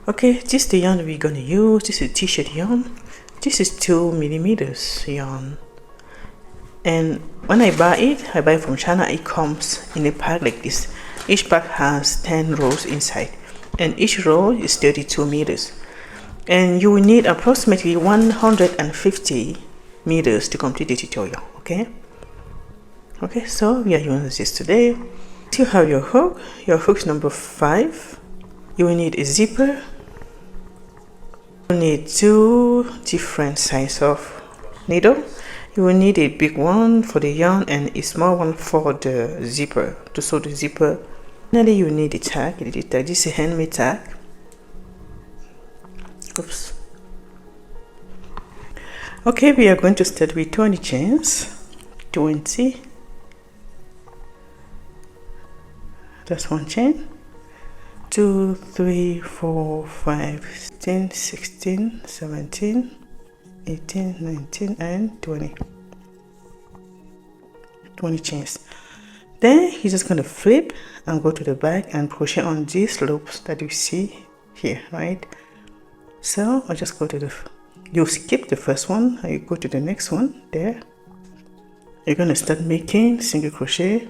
Okay, this is the yarn we're gonna use. This is t-shirt yarn. This is 2mm yarn, and when I buy it from China. It comes in a pack like this. Each pack has 10 rows inside, and each row is 32 meters, and you will need approximately 150 meters to complete the tutorial. Okay, so we are using this today. You have your hook number 5. You will need a zipper. You will need 2 different sizes of needle. You will need a big one for the yarn and a small one for the zipper, to sew the zipper. Finally, you need a tag. This is a handmade tag. Oops. Okay, we are going to start with 20 chains. 20. That's one chain. 2, 3, 4, 5, 16, 16, 17, 18, 19, and 20. 20 chains. Then you're just going to flip and go to the back and crochet on these loops that you see here, right? So I'll just go to you skip the first one and you go to the next one. There you're going to start making single crochet.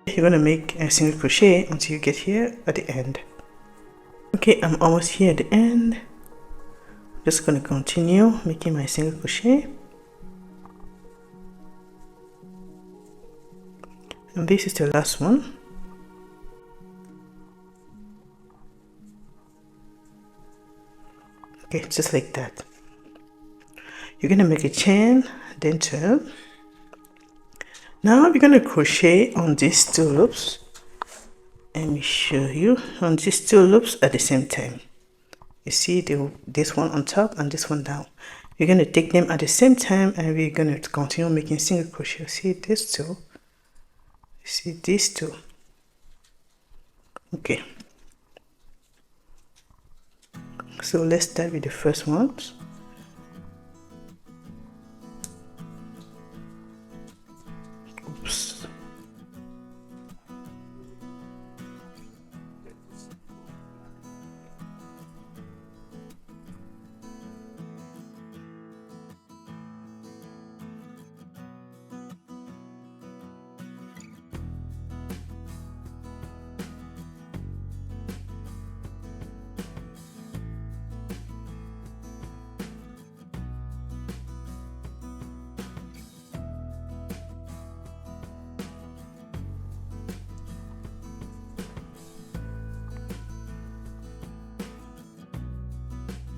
You're going to make a single crochet until you get here at the end. Okay, I'm almost here at the end. Just going to continue making my single crochet, and this is the last one. Okay, just like that. You're going to make a chain, then turn. Now we're going to crochet on these 2 loops. Let me show you. On these 2 loops at the same time. You see this one on top and this one down. You're going to take them at the same time, and we're going to continue making single crochet. See these 2. See these 2. Okay. So let's start with the first ones. Oops.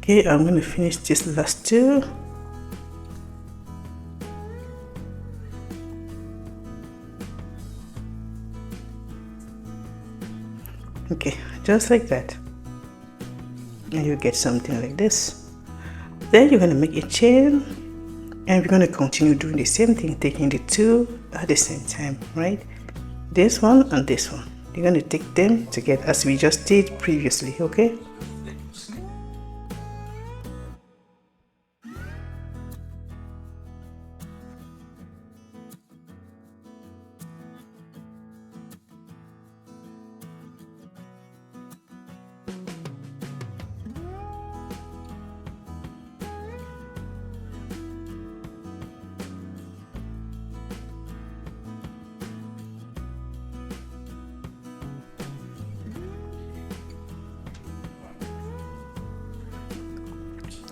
Okay, I'm going to finish this last 2. Okay, just like that, and you get something like this. Then you're going to make a chain, and we're going to continue doing the same thing, taking the 2 at the same time, right? This one and this one. You're going to take them together as we just did previously. Okay.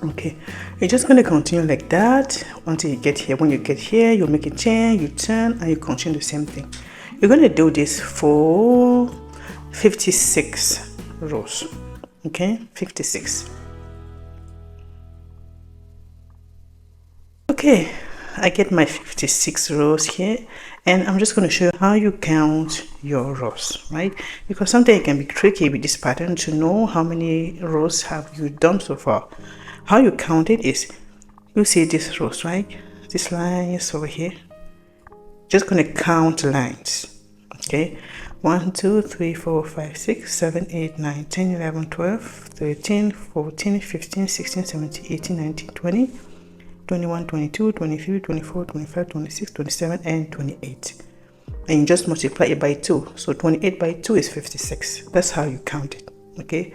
Okay, you're just going to continue like that until you get here. When you get here, you make a chain, you turn, and you continue the same thing. You're going to do this for 56 rows. Okay, 56. Okay, I get my 56 rows here, and I'm just going to show you how you count your rows, right? Because sometimes it can be tricky with this pattern to know how many rows have you done so far. How you count it is, you see these rows, right? This line is over here. Just going to count lines. Okay, 1 2 3 4 5 6 7 8 9 10 11 12 13 14 15 16 17 18 19 20 21 22 23 24 25 26 27 and 28, and you just multiply it by 2. So 28 by 2 is 56. That's how you count it. Okay,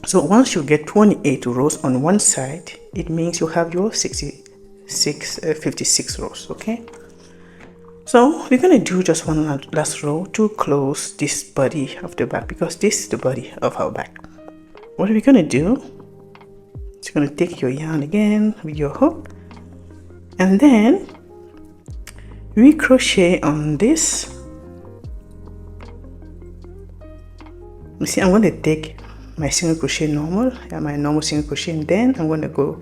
so once you get 28 rows on one side, it means you have your 56 rows. Okay, so we're going to do just one last row to close this body of the back, because this is the body of our back. What are we going to do? You're going to take your yarn again with your hook, and then we crochet on this. You see, I'm going to take my single crochet normal, my normal single crochet, and then I'm going to go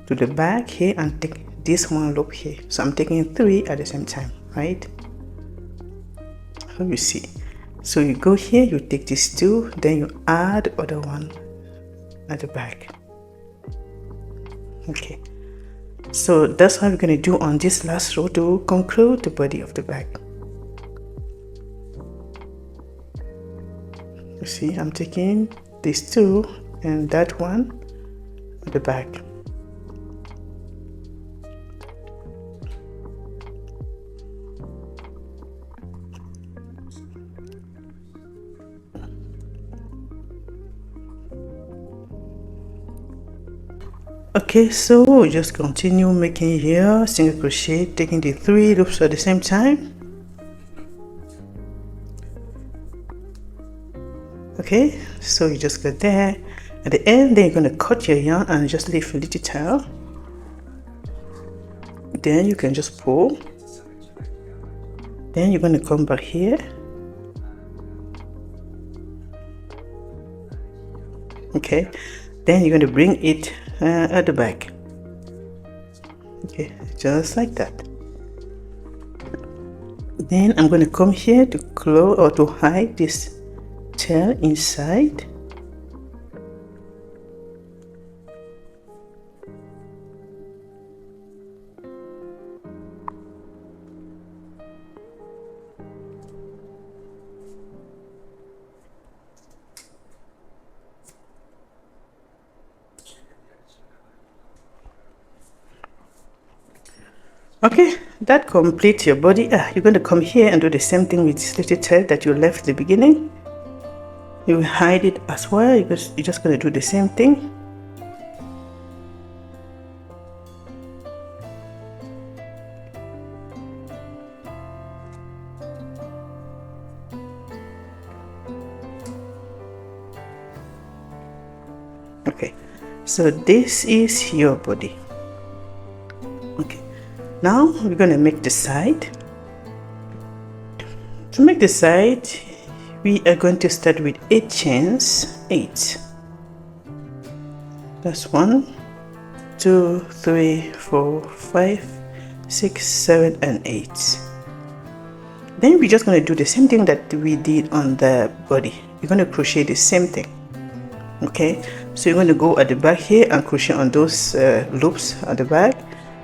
to the back here and take this one loop here. So I'm taking 3 at the same time, right? So you see, so you go here, you take these 2, then you add the other one at the back. Okay, so that's what we're going to do on this last row to conclude the body of the back. You see, I'm taking these 2 and that one at the back. Okay, so we'll just continue making here single crochet, taking the 3 loops at the same time. Okay, so you just go there at the end, then you're going to cut your yarn and just leave a little tail. Then you can just pull. Then you're going to come back here. Okay, then you're going to bring it at the back. Okay, just like that. Then I'm going to come here to close or to hide this tail inside. Okay, that completes your body. You're going to come here and do the same thing with this little tail that you left at the beginning. You will hide it as well. You're just going to do the same thing. Okay, so this is your body. Okay, now we're going to make the side. To make the side, we are going to start with 8 chains. 8. That's 1 2 3 4 5 6 7 and 8. Then we're just going to do the same thing that we did on the body. You're going to crochet the same thing. Okay, so you're going to go at the back here and crochet on those loops at the back.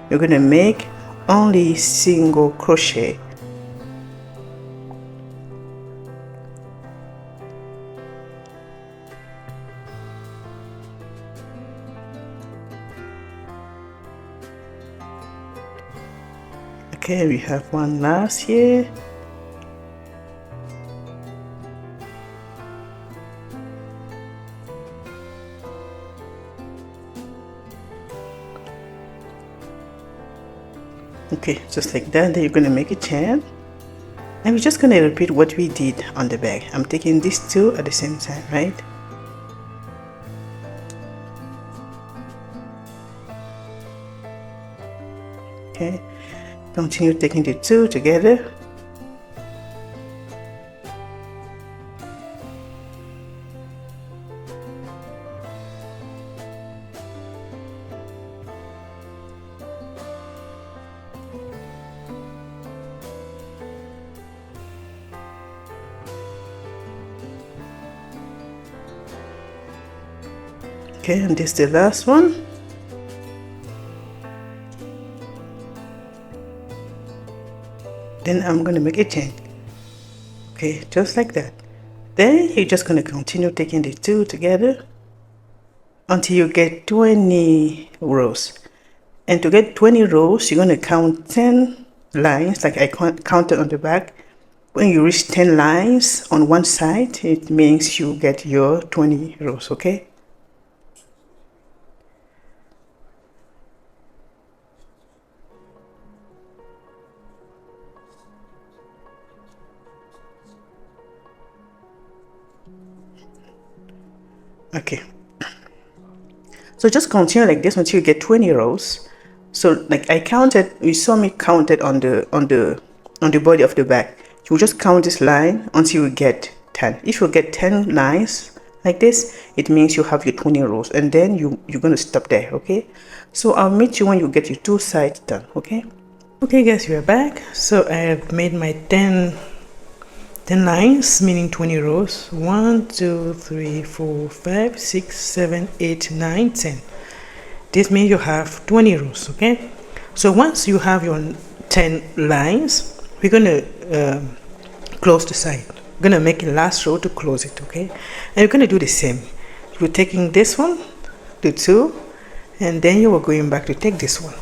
You're going to make only single crochet. Okay, we have one last here. Okay, just like that. Then you're going to make a chain, and we're just going to repeat what we did on the back. I'm taking these 2 at the same time, right? Okay, continue taking the 2 together. Okay, and this is the last one. Then I'm going to make a chain. Okay, just like that. Then you're just going to continue taking the two together until you get 20 rows. And to get 20 rows, you're going to count 10 lines, like I counted on the back. When you reach 10 lines on one side, it means you get your 20 rows, okay? Okay. So just continue like this until you get 20 rows. So like I counted, you saw me counted on the body of the back. You just count this line until you get 10. If you get 10 lines like this, it means you have your 20 rows, and then you're going to stop there, okay? So I'll meet you when you get your two sides done, okay? Okay guys, we are back. So I have made my 10 lines, meaning 20 rows. 1 2 3 4 5 6 7 8 9 10. This means you have 20 rows, okay? So once you have your 10 lines, we're gonna close the side. We're gonna make a last row to close it, okay? And you're gonna do the same. You're taking this one, the two, and then you are going back to take this one,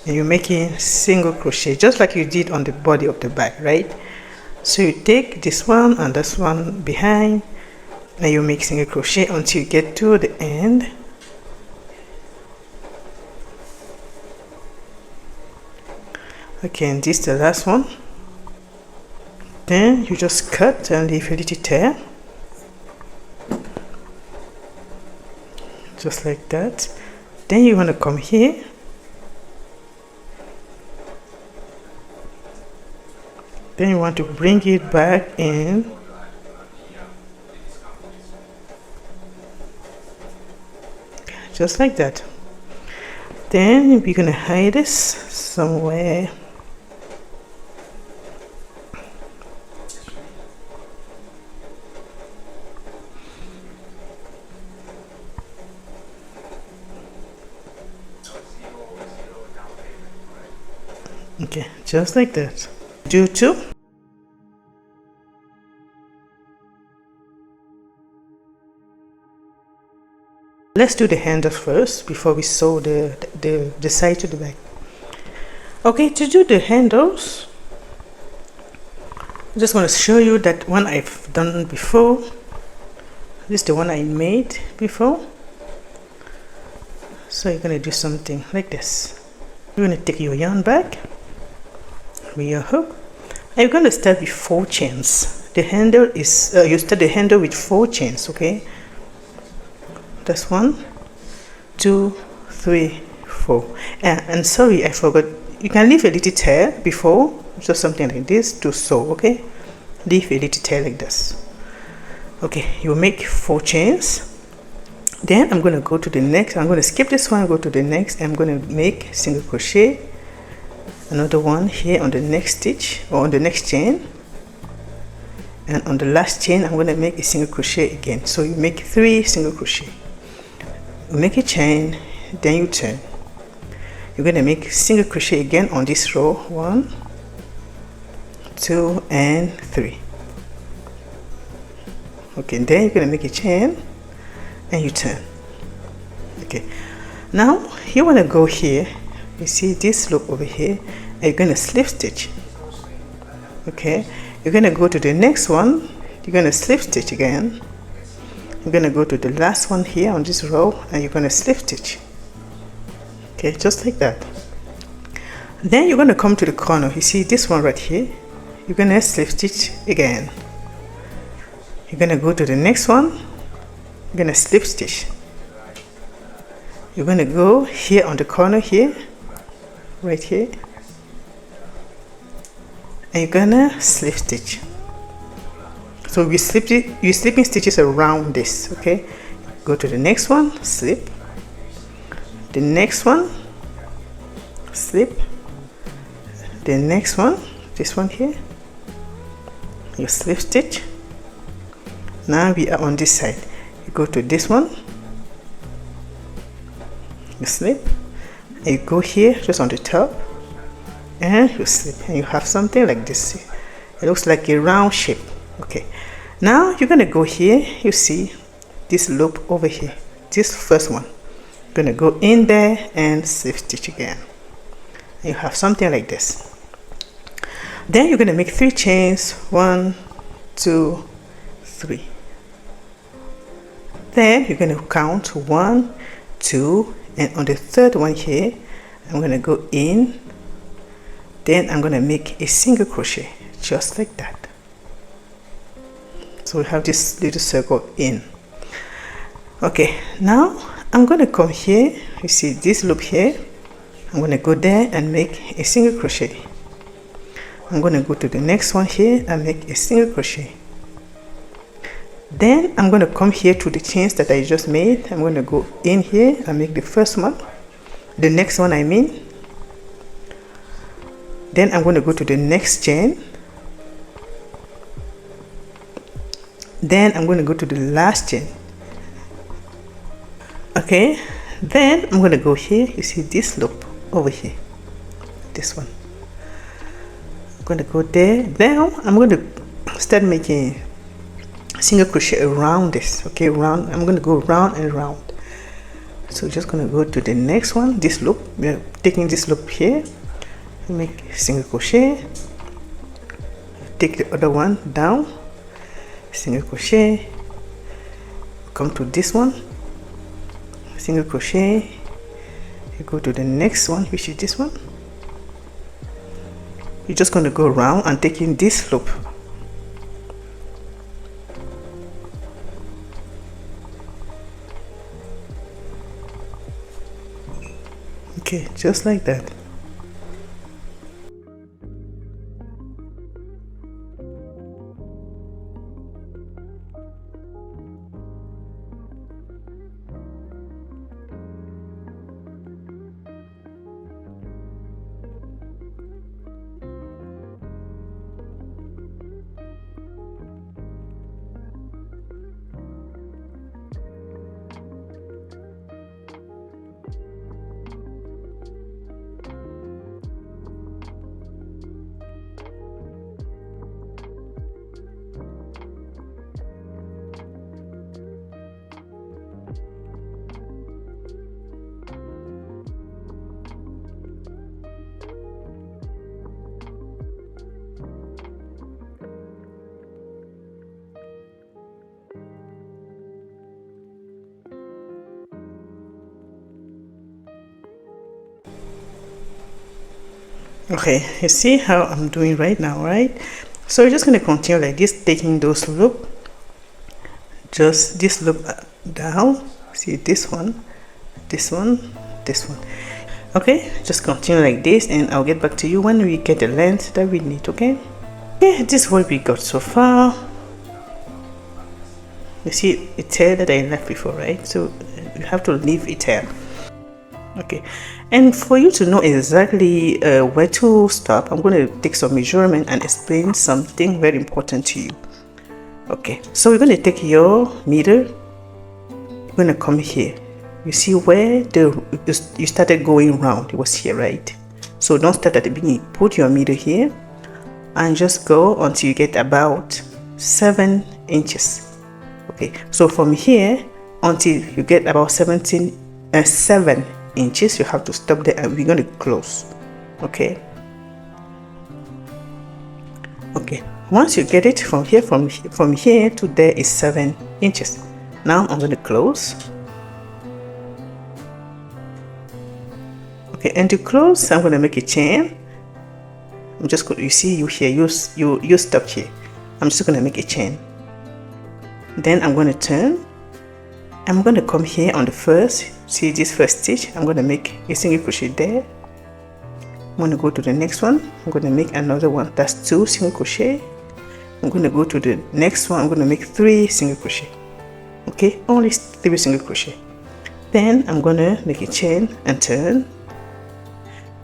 and you're making single crochet just like you did on the body of the bag, right? So you take this one and this one behind, and you make single crochet until you get to the end. Okay, and this is the last one. Then you just cut and leave a little tail, just like that. Then you want to come here, then you want to bring it back in, just like that. Then we're gonna hide this somewhere. Okay, just like that. Do two. Let's do the handle first before we sew the side to the back. Okay, to do the handles, I just want to show you that one I've done before. This is the one I made before. So you're going to do something like this. You're going to take your yarn back with your hook, and you're going to start with 4 chains. The handle is you start the handle with 4 chains, okay? That's 1 2 3 4. And sorry, I forgot, you can leave a little tail before, just something like this to sew, okay? Leave a little tail like this. Okay, you make 4 chains. Then I'm going to go to the next. I'm going to skip this one, go to the next. I'm going to make single crochet, another one here on the next stitch or on the next chain, and on the last chain I'm going to make a single crochet again. So you make 3 single crochet, you make a chain, then you turn. You're going to make single crochet again on this row. 1 2 and 3. Okay, then you're going to make a chain and you turn. Okay, now you want to go here, you see this loop over here, and you're going to slip stitch. Okay, you're going to go to the next one, you're going to slip stitch again. You're going to go to the last one here on this row, and you're going to slip stitch. Okay, just like that. Then you're going to come to the corner, you see this one right here, you're going to slip stitch again. You're going to go to the next one, you're going to slip stitch. You're going to go here on the corner here, right here, and you're going to slip stitch. So you slipping stitches around this, okay? Go to the next one, slip. The next one, slip. The next one, this one here, you slip stitch. Now we are on this side. You go to this one, you slip, and you go here just on the top, and you slip, and you have something like this. It looks like a round shape. Okay, now you're gonna go here. You see this loop over here, this first one. You're gonna go in there and slip stitch again. You have something like this. Then you're gonna make 3 chains, 1, 2, 3. Then you're gonna count 1, 2, and on the third one here, I'm gonna go in. Then I'm gonna make a single crochet, just like that. So we have this little circle in. Okay, now I'm gonna come here. You see this loop here. I'm gonna go there and make a single crochet. I'm gonna go to the next one here and make a single crochet. Then I'm gonna come here to the chains that I just made. I'm gonna go in here and make the first one, the next one I mean. Then I'm gonna go to the next chain. Then I'm gonna go to the last chain. Okay, then I'm gonna go here. You see this loop over here, this one. I'm gonna go there. Now I'm gonna start making single crochet around this. Okay, round. I'm gonna go round and round. So just gonna go to the next one, this loop. We're taking this loop here, make single crochet, take the other one down, single crochet, come to this one, single crochet, you go to the next one, which is this one. You're just going to go around and taking this loop. Okay, just like that. Okay, you see how I'm doing right now, right? So you're just going to continue like this, taking those loop, just this loop down. See this one, this one, this one. Okay, just continue like this, and I'll get back to you when we get the length that we need. Okay, this is what we got so far. You see a tail that I left before, right? So you have to leave a tail. Okay, and for you to know exactly where to stop, I'm going to take some measurement and explain something very important to you. Okay, so we're going to take your meter. You're going to come here. You see where you started going round? It was here, right? So don't start at the beginning. Put your meter here and just go until you get about 7 inches. Okay, so from here until you get about 7 inches, you have to stop there, and we're going to close. Okay, once you get it from here to there is 7 inches. Now I'm going to close. Okay, and to close, I'm going to make a chain. I'm just going, you see, you stop here. I'm just going to make a chain. Then I'm going to turn. I'm going to come here on the first, see this first stitch. I'm going to make a single crochet there. I'm going to go to the next one. I'm going to make another one. That's 2 single crochet. I'm going to go to the next one. I'm going to make 3 single crochet. Okay, only 3 single crochet. Then I'm going to make a chain and turn.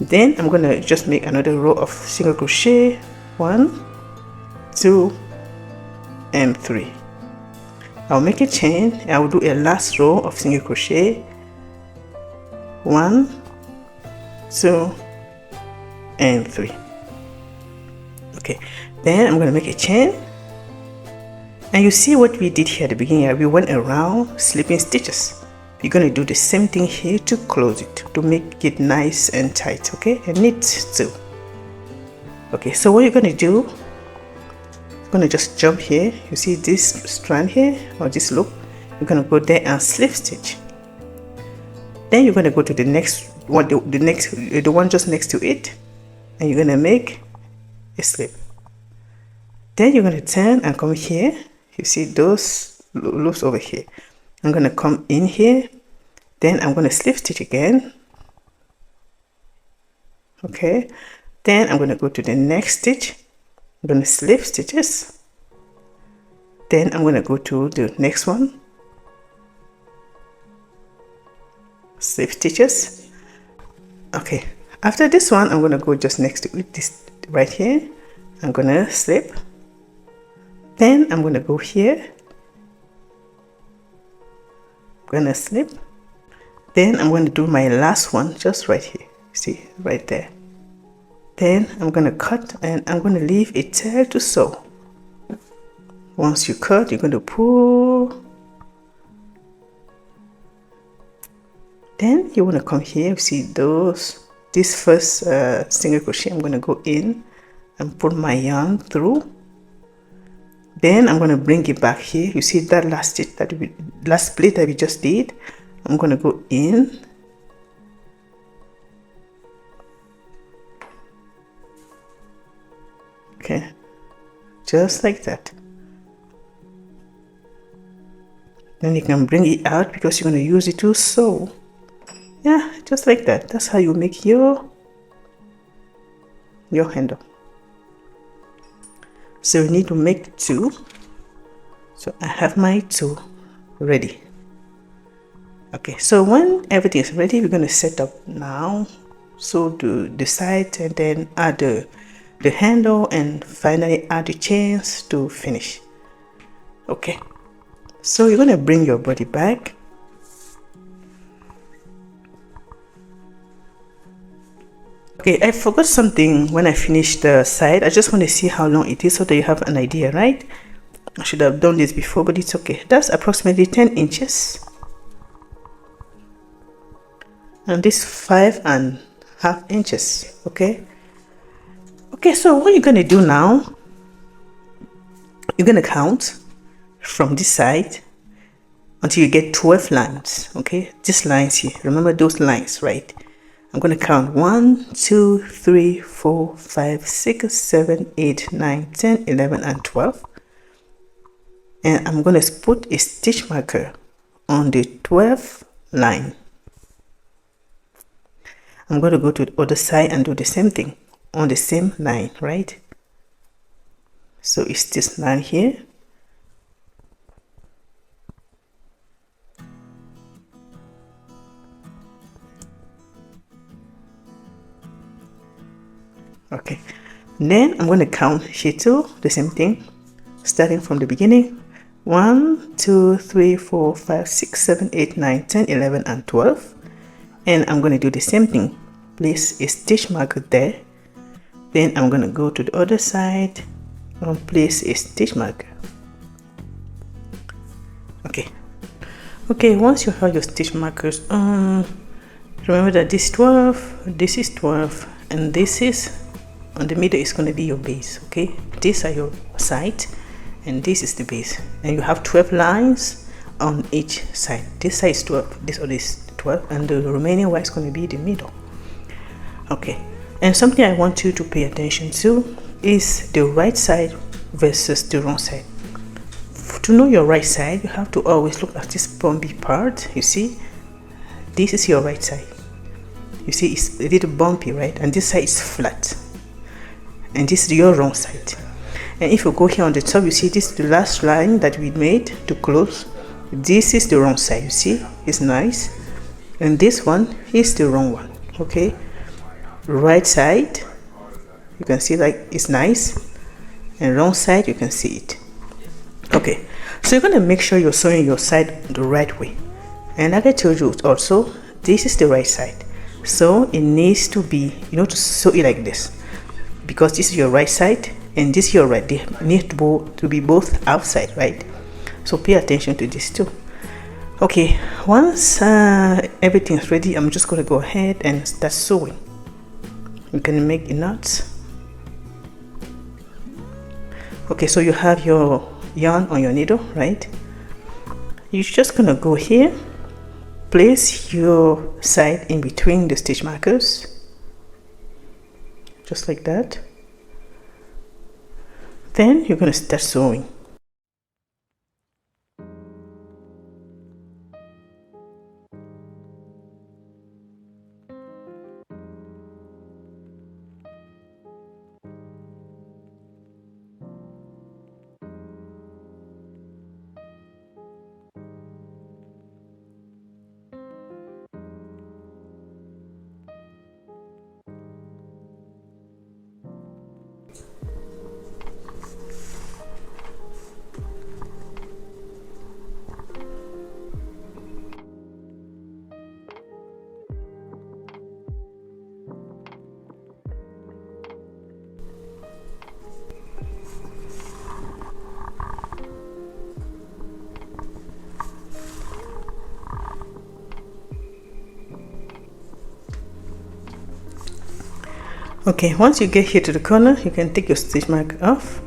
Then I'm going to just make another row of single crochet. 1, 2, and 3. I'll make a chain. I will do a last row of single crochet. 1, 2, and 3. Okay, then I'm going to make a chain. And you see what we did here at the beginning, we went around slipping stitches. We're going to do the same thing here to close it, to make it nice and tight, okay, and neat too. Okay, so what you're going to do, you're going to just jump here. You see this strand here, or this loop, you're going to go there and slip stitch. Then you're going to go to the next one, the one just next to it, and you're going to make a slip. Then you're going to turn and come here. You see those loops over here. I'm going to come in here, then I'm going to slip stitch again. Okay, then I'm going to go to the next stitch. I'm going to slip stitches. Then I'm going to go to the next one, slip stitches. Okay, after this one, I'm going to go just next to it, this right here. I'm going to slip. Then I'm going to go here. I'm going to slip. Then I'm going to do my last one just right here. See, right there. Then I'm going to cut and I'm going to leave a tail to sew. Once you cut, you're going to pull. Then you want to come here. You see this first single crochet. I'm going to go in and pull my yarn through. Then I'm going to bring it back here. You see that last stitch, last split that we just did. I'm going to go in. Okay, just like that. Then you can bring it out because you're going to use it to sew. Yeah, just like that. That's how you make your handle. So we need to make 2. So I have my 2 ready. Okay, so when everything is ready, we're going to set up now. So do the side and then add the handle and finally add the chains to finish. Okay, so you're going to bring your body back. Okay, I forgot something when I finished the side. I just want to see how long it is so that you have an idea, right? I should have done this before, but it's okay. That's approximately 10 inches. And this 5.5 inches, okay? Okay, so what you're going to do now, you're going to count from this side until you get 12 lines, okay? These lines here, remember those lines, right? I'm going to count 1, 2, 3, 4, 5, 6, 7, 8, 9, 10, 11, and 12. And I'm going to put a stitch marker on the 12th line. I'm going to go to the other side and do the same thing on the same line, right? So it's this line here. Okay, then I'm going to count here too, the same thing, starting from the beginning. 1, 2, 3, 4, 5, 6, 7, 8, 9, 10, 11, and 12. And I'm going to do the same thing. Place a stitch marker there. Then I'm going to go to the other side and place a stitch marker. Okay. Okay, once you have your stitch markers remember that this is 12, this is 12, and this is on the middle is going to be your base. Okay, these are your sides and this is the base, and you have 12 lines on each side. This side is 12, this other is 12, and the remaining one is going to be the middle. Okay, and something I want you to pay attention to is the right side versus the wrong side. To know your right side, you have to always look at this bumpy part. You see, this is your right side. You see, it's a little bumpy, right? And this side is flat, and this is your wrong side. And if you go here on the top, you see this is the last line that we made to close. This is the wrong side. You see, it's nice, and this one is the wrong one. Okay, right side, you can see like it's nice, and wrong side, you can see it. Okay, so you're gonna make sure you're sewing your side the right way. And like I told you also, this is the right side, so it needs to be, to sew it like this, because this is your right side. and this here right, they need to be both outside, right? So pay attention to this too. Okay, once everything's ready, I'm just going to go ahead and start sewing. You can make the knots. Okay, so you have your yarn on your needle, right? You're just going to go here, place your side in between the stitch markers, just like that. Then you're going to start sewing. Okay, once you get here to the corner, you can take your stitch marker off.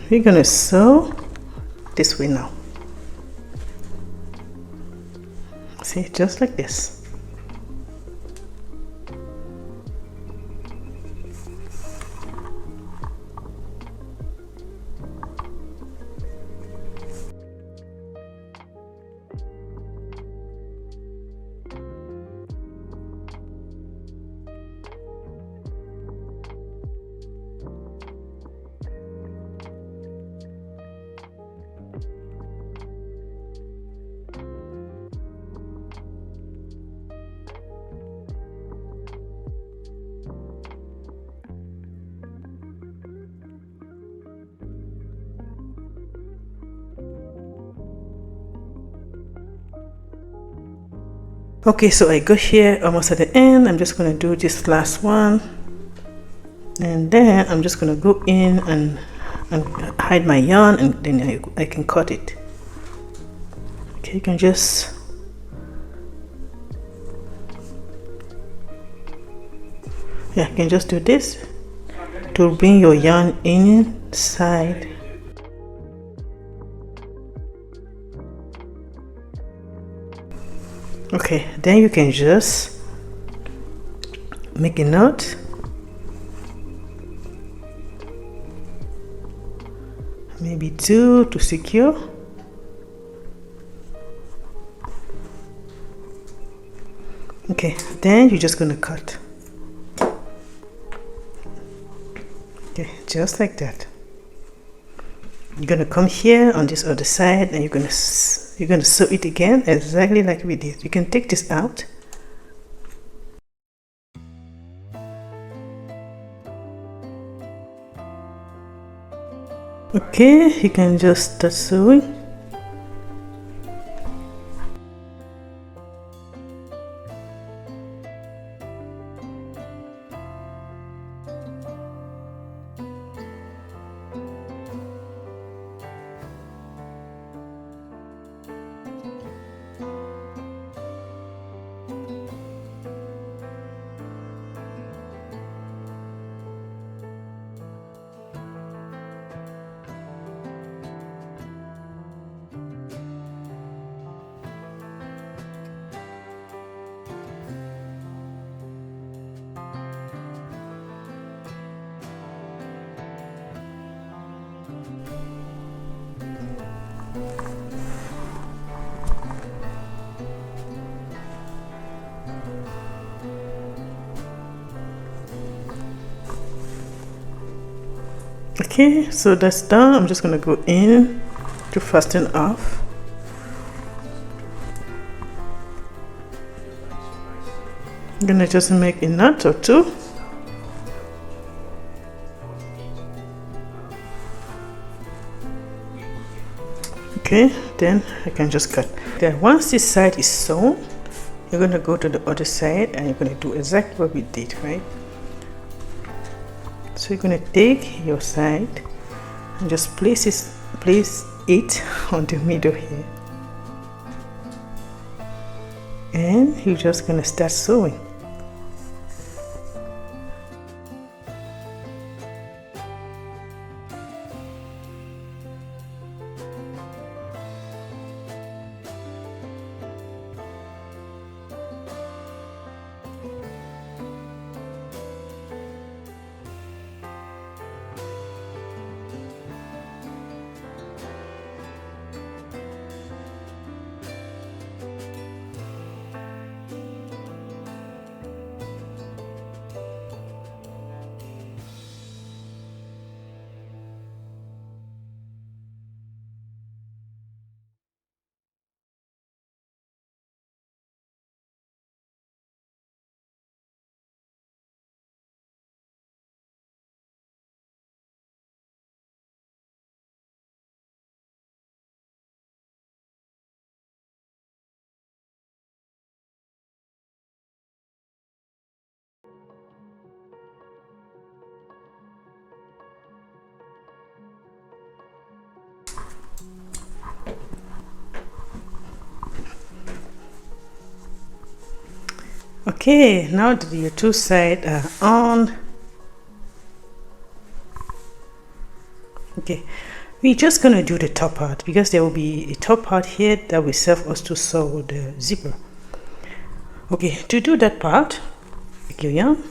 We're gonna sew this way now. See, just like this. Okay, so I got here almost at the end. I'm just going to do this last one, and then I'm just going to go in and hide my yarn, and then I can cut it. Okay, you can just you can just do this to bring your yarn inside. Okay, then you can just make a knot, maybe 2 to secure. Okay, then you're just gonna cut. Okay, just like that. You're gonna come here on this other side, and you're gonna sew it again exactly like we did. You can take this out. Okay, you can just start sewing. Okay, so that's done. I'm just gonna go in to fasten off. I'm gonna just make a knot or two. Okay, then I can just cut. Then once this side is sewn, you're gonna go to the other side and you're gonna do exactly what we did, right? So you're going to take your side and just place it on the middle here, and you're just going to start sewing. Okay, now that your two sides are on, okay, we're just gonna do the top part because there will be a top part here that will serve us to sew the zipper. Okay, to do that part, take your yarn,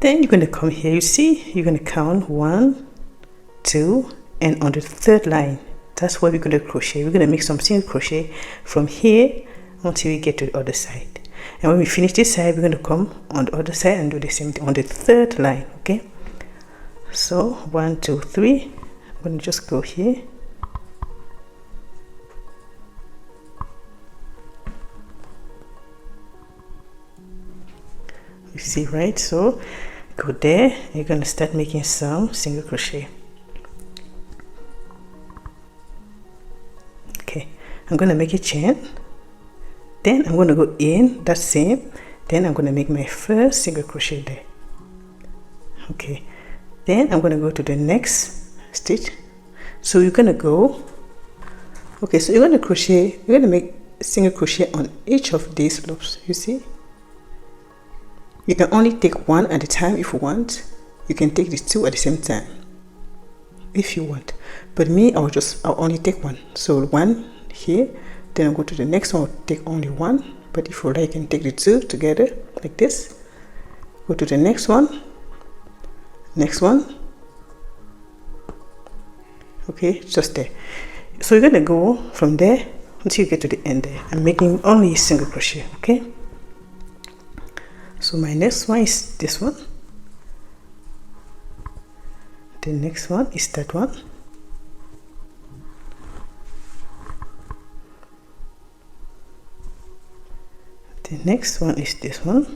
then you're gonna come here. You see, you're gonna count 1, 2, and on the third line, that's where we're gonna crochet. We're gonna make some single crochet from here until we get to the other side. And when we finish this side, we're going to come on the other side and do the same thing on the third line. Okay, so 1, 2, 3. I'm going to just go here, you see, right? So go there, you're going to start making some single crochet. Okay, I'm going to make a chain. Then I'm going to go in that same, then I'm going to make my first single crochet there. Okay, then I'm going to go to the next stitch. So you're going to go, okay, so you're going to crochet, you're going to make single crochet on each of these loops. You see, you can only take one at a time if you want. You can take the two at the same time if you want, but me, I'll only take one. So one here, then I'll go to the next one, I'll take only one. But if you like, you can take the two together like this. Go to the next one, okay, just there. So you're gonna go from there until you get to the end there. I'm making only a single crochet. Okay, so my next one is this one, the next one is that one, the next one is this one,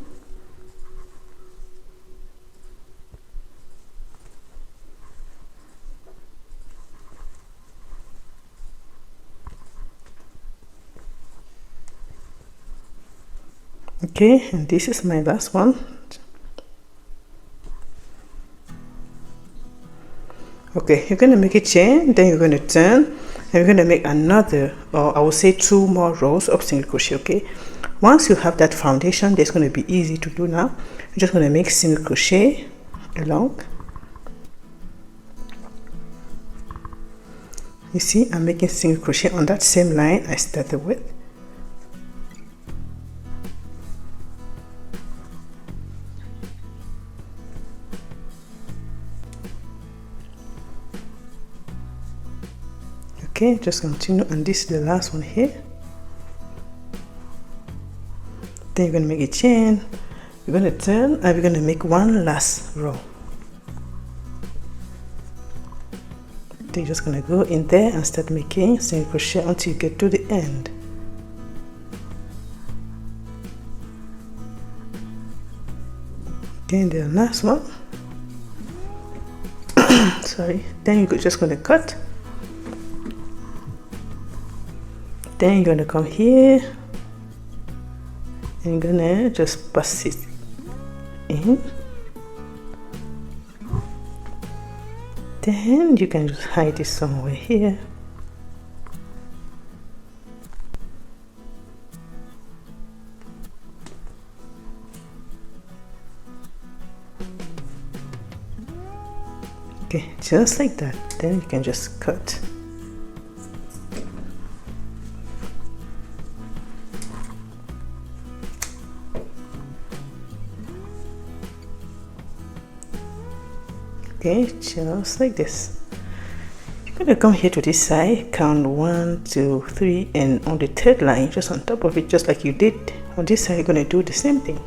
okay, and this is my last one. Okay, you're going to make a chain, then you're going to turn, and you're going to make another, or I will say 2 more rows of single crochet. Okay, once you have that foundation, that's going to be easy to do now. You're just going to make single crochet along. You see, I'm making single crochet on that same line I started with. Okay, just continue, and this is the last one here. Then you're going to make a chain, you're going to turn, and we're going to make one last row. Then you're just going to go in there and start making single crochet until you get to the end. Okay, the last one. Sorry. Then you're just going to cut. Then you're going to come here and you're going to just pass it in. Then you can just hide it somewhere here. Okay, just like that. Then you can just cut. Okay, just like this. You're gonna come here to this side, count 1, 2, 3, and on the third line, just on top of it, just like you did on this side, you're gonna do the same thing.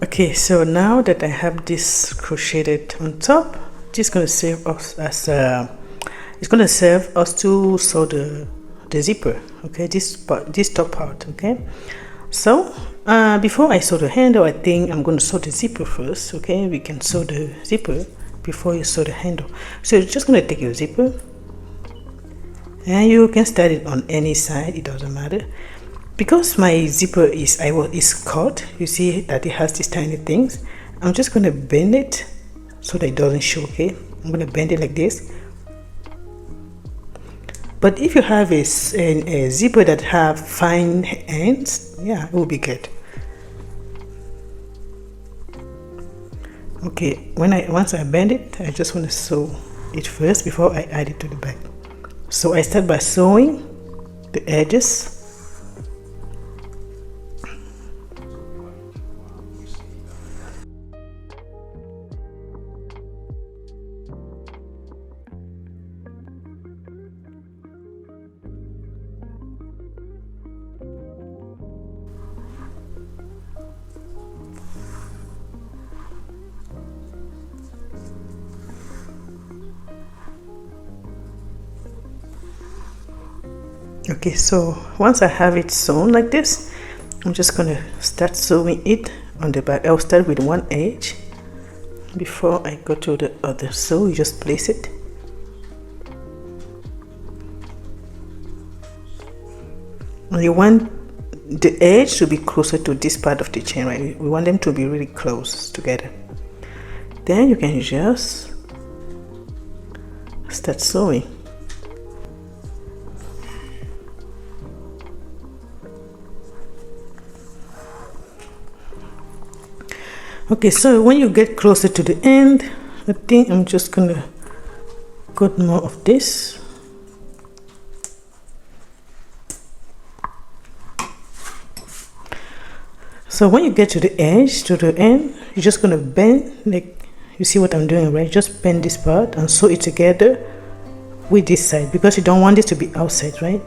Okay, so now that I have this crocheted on top, this is going to serve us as it's going to serve us to sew the zipper. Okay, this part, this top part. Okay, so before I sew the handle, I think I'm going to sew the zipper first. Okay, we can sew the zipper before you sew the handle. So you're just going to take your zipper, and you can start it on any side, it doesn't matter. Because my zipper is cut, you see that it has these tiny things. I'm just going to bend it so that it doesn't show. Okay, I'm going to bend it like this. But if you have a zipper that have fine ends, yeah, it will be good. Okay, once I bend it, I just want to sew it first before I add it to the back. So I start by sewing the edges. Okay, so once I have it sewn like this, I'm just gonna start sewing it on the back. I'll start with one edge before I go to the other. So you just place it. And you want the edge to be closer to this part of the chain, right? We want them to be really close together. Then you can just start sewing. Okay, so when you get closer to the end, I think I'm just gonna cut more of this. So when you get to the edge, to the end, you're just gonna bend, like you see what I'm doing, right? Just bend this part and sew it together with this side, because you don't want this to be outside, right?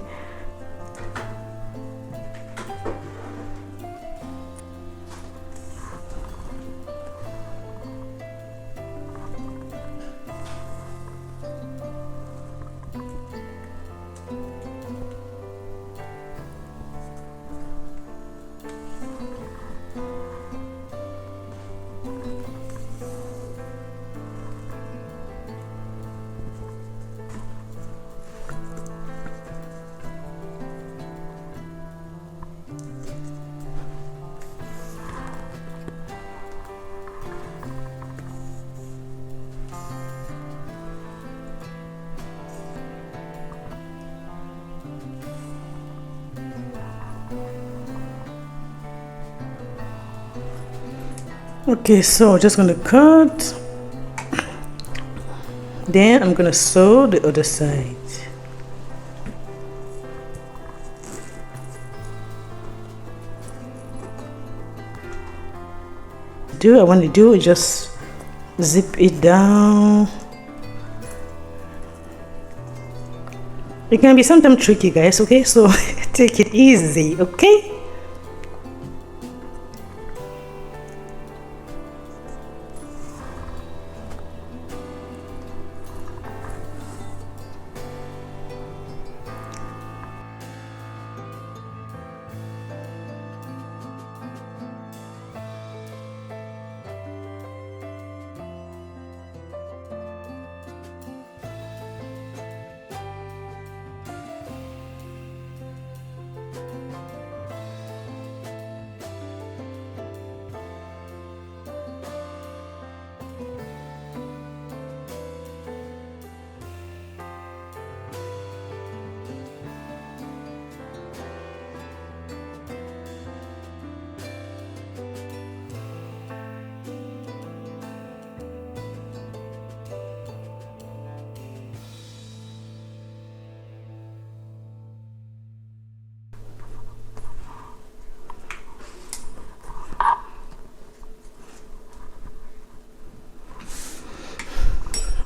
Okay, so just gonna cut, then I'm gonna sew the other side. do, is just zip it down. It can be sometimes tricky, guys, okay? So take it easy, okay?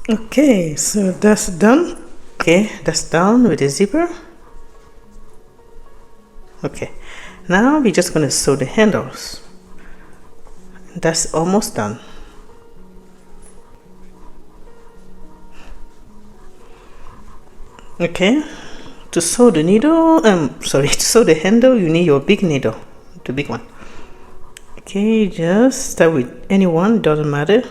Okay, so that's done. Okay, that's done with the zipper. Okay, now we're just gonna sew the handles. That's almost done. Okay, to sew the needle, to sew the handle, you need your big needle, the big one. Okay, just start with any one, doesn't matter.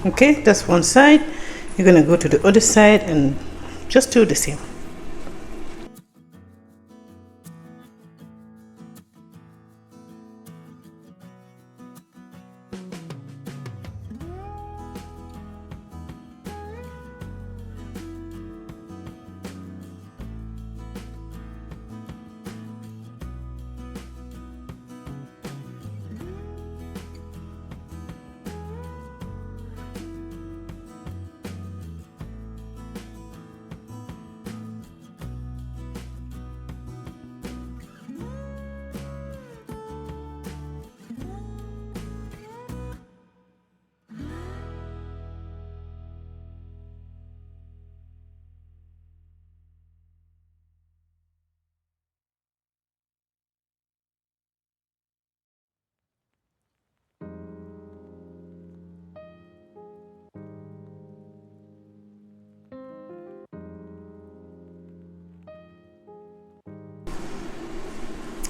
Okay, that's one side. You're gonna go to the other side and just do the same.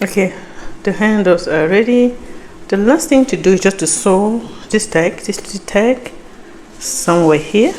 Okay, the handles are ready. The last thing to do is just to sew this tag somewhere here.